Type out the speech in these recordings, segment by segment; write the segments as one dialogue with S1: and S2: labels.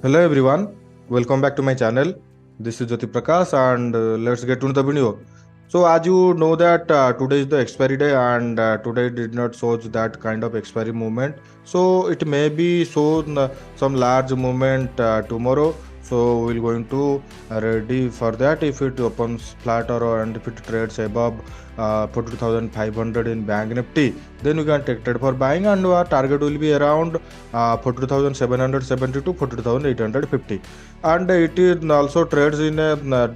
S1: Hello everyone, welcome back to my channel. This is Jyoti Prakash and let's get into the video. So as you know that today is the expiry day and today did not show that kind of expiry movement. So it may be shown some large movement tomorrow. So we're going to ready for that if it opens flat or and if it trades above 42,500 in Bank Nifty, then you can take trade for buying and our target will be around 42,770 to 42,850, and it is also trades in a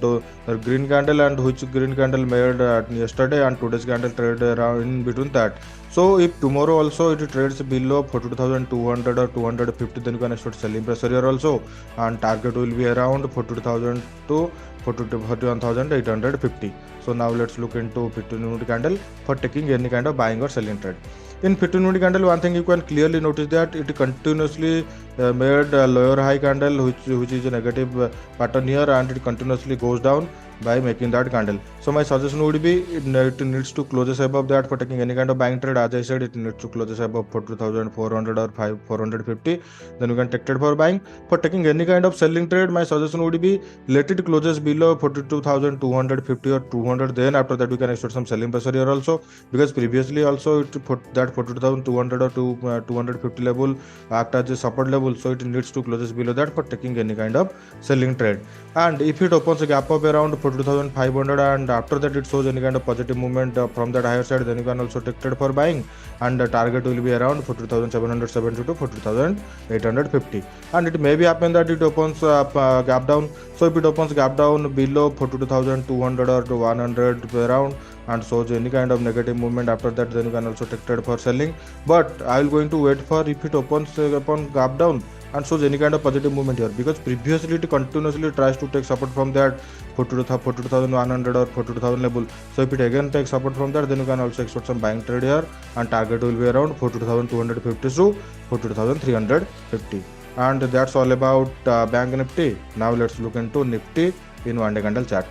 S1: green candle, and which green candle made yesterday and today's candle trade around in between that. So if tomorrow also it trades below 42,200 or 250, then you can expect selling pressure here also, and target will be around 42,000 to 41,850. So now let's look into 15-minute candle for taking any kind of buying or selling trade. In 15-minute candle, one thing you can clearly notice that it continuously made a lower high candle, which is a negative pattern here, and it continuously goes down by making that candle. So my suggestion would be it needs to closes above that for taking any kind of buying trade. As I said, it needs to closes above 42,400 or 450. Then you can take trade for buying. For taking any kind of selling trade, my suggestion would be let it closes below 42,250 or 200. Then after that, you can expect some selling pressure here also, because previously also it put that 42,200 or 250 level act as a support level. So it needs to closes below that for taking any kind of selling trade. And if it opens a gap up around 42,500 and after that it shows any kind of positive movement from that higher side, then you can also take trade for buying, and the target will be around 42,770 to 42,850. And it may be happen that it opens gap down. So if it opens gap down below 42,200 or 100 around and shows any kind of negative movement after that, then you can also take trade for selling. But I will going to wait for if it opens upon gap down and shows any kind of positive movement here, because previously it continuously tries to take support from that 42,100 or 42,000 level. So if it again takes support from that, then you can also expect some buying trade here, and target will be around 42,250 to 42,350. And that's all about Bank Nifty. Now let's look into Nifty in one day candle chart.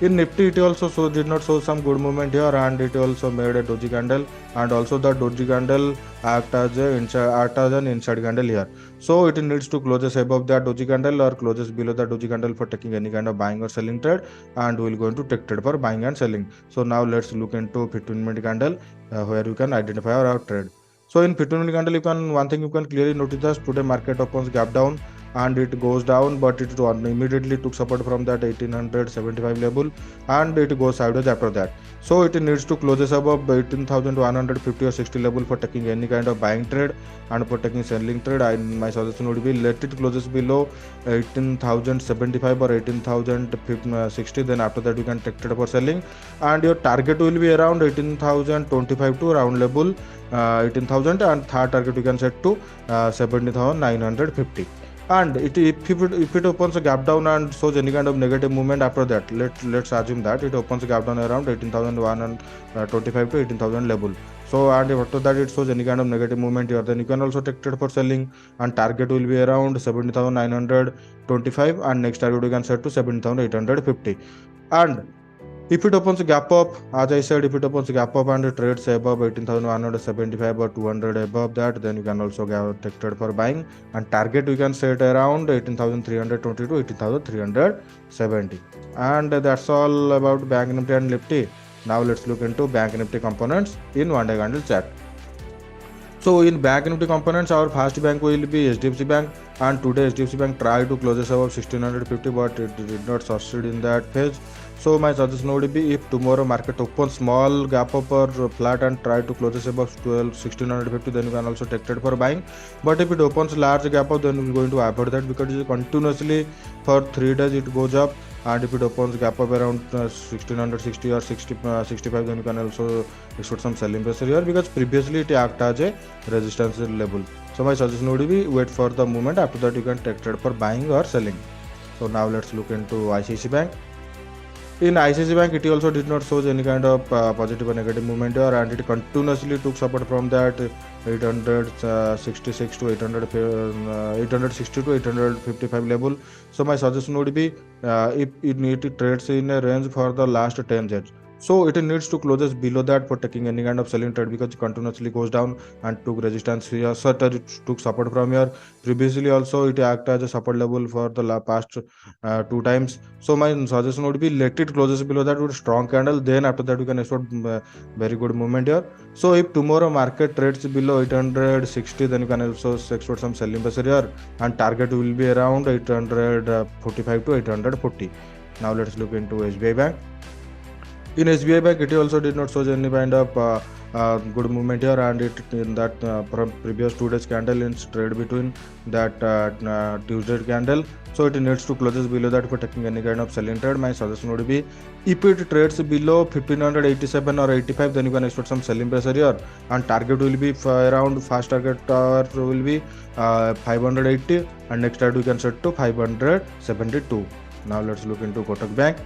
S1: In Nifty, it also did not show some good movement here, and it also made a doji candle, and also the doji candle act as an inside candle here. So it needs to closes above that doji candle or closes below the doji candle for taking any kind of buying or selling trade, and we'll going to take trade for buying and selling. So now let's look into 15-minute candle where you can identify our trade. So in 15-minute candle, one thing you can clearly notice that today market opens gap down and it goes down, but it immediately took support from that 1875 level and it goes sideways after that. So it needs to closes above 18,150 or 60 level for taking any kind of buying trade, and for taking selling trade my suggestion would be let it closes below 18,075 or 18,060. Then after that you can take trade for selling, and your target will be around 18,025 to round level 18,000, and third target you can set to 70,950. And if it opens a gap down and shows any kind of negative movement after that, let's assume that it opens a gap down around 18,125 to 18,000 level. So and if after that it shows any kind of negative movement here, then you can also take trade for selling, and target will be around 70,925, and next target you can set to 70,850. And if it opens a gap up, as I said, if it opens a gap up and it trades above 18,175 or 200 above that, then you can also take trade for buying, and target you can set around 18,320 to 18,370. And that's all about Bank Nifty and Nifty. Now let's look into Bank Nifty components in one day candle chart. So in Bank Nifty components, our first bank will be HDFC Bank, and today HDFC Bank tried to close above 1650, but it did not succeed in that phase. So my suggestion would be if tomorrow market opens small gap up or flat and try to close above 1650, then you can also take trade for buying. But if it opens large gap up, then we're going to avoid that, because it continuously for 3 days it goes up, and if it opens gap up around 1660 or 65, then you can also expect some selling pressure here, because previously it acted as a resistance level. So my suggestion would be wait for the movement, after that you can take trade for buying or selling. So now let's look into ICICI Bank. In ICICI Bank, it also did not show any kind of positive or negative movement here, and it continuously took support from that 866 to 860 to 855 level. So my suggestion would be if it trades in a range for the last 10 days, So it needs to closes below that for taking any kind of selling trade, because it continuously goes down and took resistance here. Such as it took support from here. Previously also it acted as a support level for the past two times. So my suggestion would be let it closes below that with strong candle. Then after that we can expect very good movement here. So if tomorrow market trades below 860, then you can also expect some selling pressure here, and target will be around 845 to 840. Now let's look into SBI Bank. In SBI Bank, it also did not show any kind of good movement here, and it in that from previous 2 days candle in trade between that Tuesday candle. So it needs to closes below that for taking any kind of selling trade. My suggestion would be if it trades below 1587 or 85, then you can expect some selling pressure here, and target will be around fast target will be 580, and next target we can set to 572. Now let's look into Kotak Bank.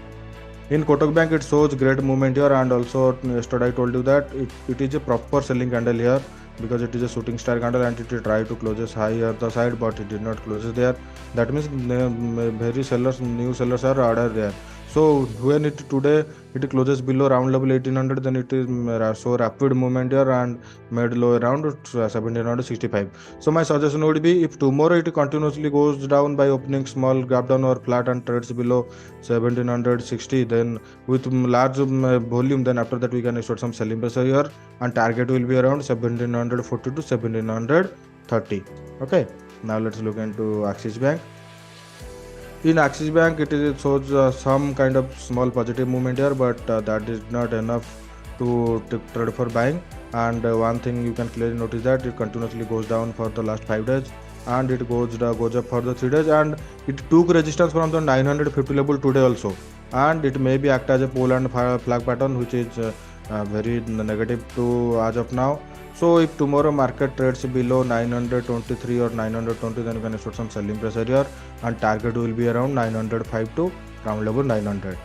S1: In Kotak Bank, it shows great movement here, and also yesterday I told you that it is a proper selling candle here, because it is a shooting star candle and it tried to close high at the side, but it did not close there. That means very sellers, new sellers are ordered there. So when it today it closes below round level 1800, then it is so rapid movement here and made low around 1765. So my suggestion would be if tomorrow it continuously goes down by opening small gap down or flat and trades below 1760, then with large volume, then after that we can expect some selling pressure here, and target will be around 1740 to 1730. Okay, now let's look into Axis Bank. In Axis Bank, it shows some kind of small positive movement here, but that is not enough to trade for buying. And one thing you can clearly notice that it continuously goes down for the last 5 days, and it goes up for the 3 days, and it took resistance from the 950 level today also, and it may be act as a pole and flag pattern, which is very negative to as of now. So if tomorrow market trades below 923 or 920, then you can expect some selling pressure here, and target will be around 905 to round level 900.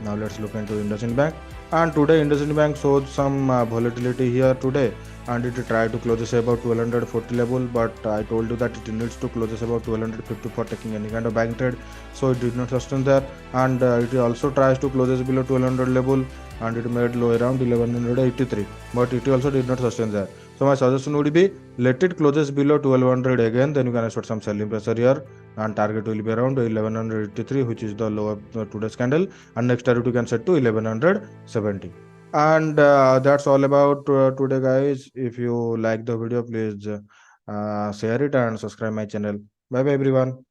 S1: Now let's look into IndusInd Bank. And today IndusInd Bank showed some volatility here today, and it tried to close about 1240 level, but I told you that it needs to close about 1250 for taking any kind of buying trade. So it did not sustain there, and it also tries to close below 1200 level, and it made low around 1183, but it also did not sustain there. So my suggestion would be let it closes below 1200 again, then you can expect some selling pressure here, and target will be around 1183, which is the low of today's candle, and next target you can set to 1170. And that's all about today, guys. If you like the video, please share it and subscribe my channel. Bye bye everyone.